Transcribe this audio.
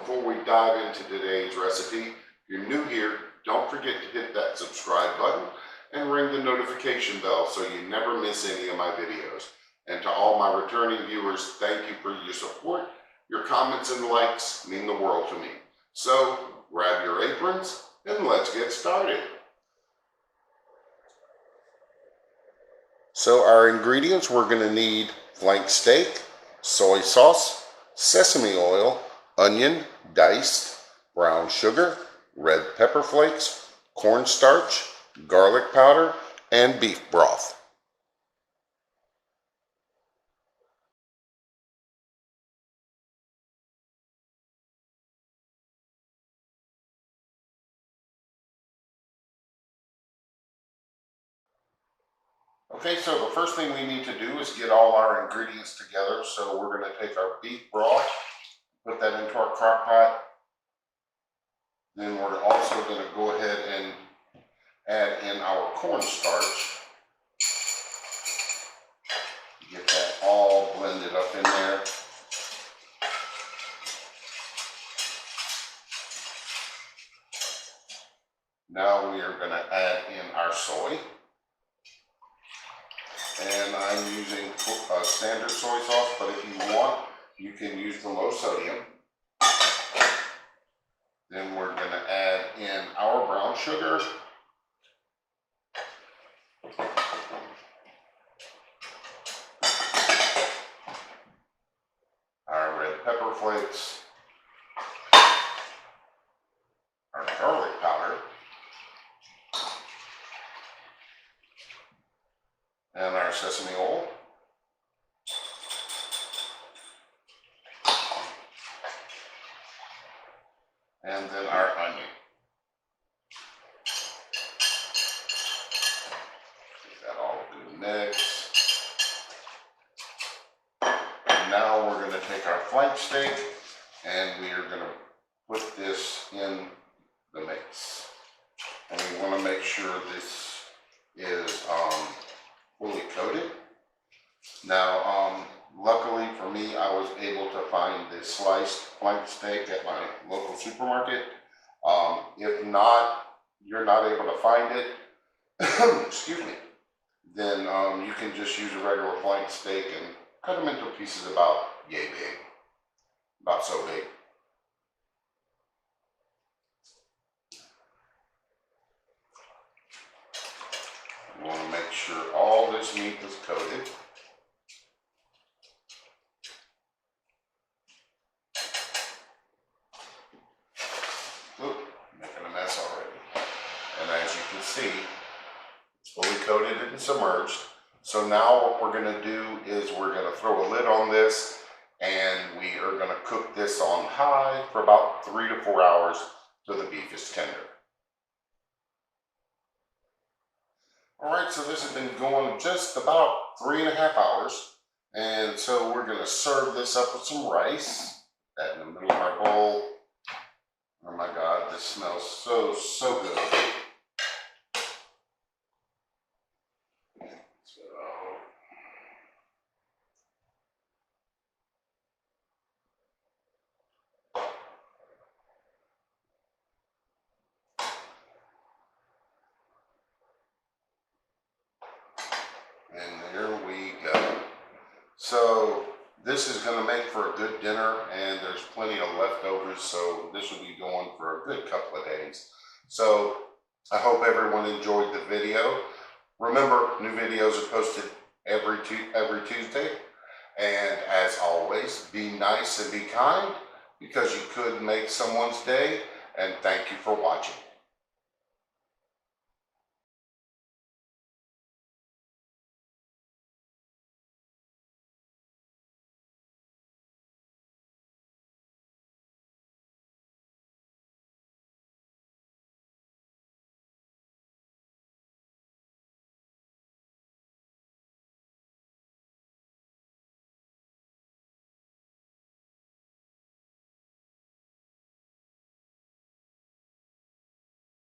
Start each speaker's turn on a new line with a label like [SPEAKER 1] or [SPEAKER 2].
[SPEAKER 1] before we dive into today's recipe, if you're new here, don't forget to hit that subscribe button and ring the notification bell so you never miss any of my videos. And to all my returning viewers, thank you for your support. Your comments and likes mean the world to me. So grab your aprons and let's get started. So our ingredients, we're going to need flank steak, soy sauce, sesame oil, onion diced, brown sugar, red pepper flakes, cornstarch, garlic powder, and beef broth. Okay, so the first thing we need to do is get all our ingredients together. So we're going to take our beef broth, put that into our crock pot. Then we're also going to go ahead and add in our cornstarch. Get that all blended up in there. Now we are going to add in our soy. And I'm using standard soy sauce, but if you want, you can use the low sodium. Then we're going to add in our brown sugar. Our red pepper flakes. Our garlic powder. And our sesame oil. And then our onion. Get that all good mix. And now we're going to take our flank steak and we are going to put this in the mix. And we want to make sure this is fully coated. Now, luckily for me, I was able to find this sliced flank steak at my local supermarket. If not, you're not able to find it, excuse me, then you can just use a regular flank steak and cut them into pieces about yay big, about so big. You want to make sure all this meat is coated. Oop, making a mess already. And as you can see, it's fully coated and submerged. So now what we're going to do is we're going to throw a lid on this and we are going to cook this on high for about 3 to 4 hours till the beef is tender. Alright, so this has been going just about 3.5 hours. And so we're going to serve this up with some rice. That in the middle of our bowl. Oh my God, this smells so good. And there we go. So this is going to make for a good dinner and there's plenty of leftovers, so this will be going for a good couple of days. So I hope everyone enjoyed the video. Remember, new videos are posted every Tuesday. And as always, be nice and be kind because you could make someone's day. And thank you for watching.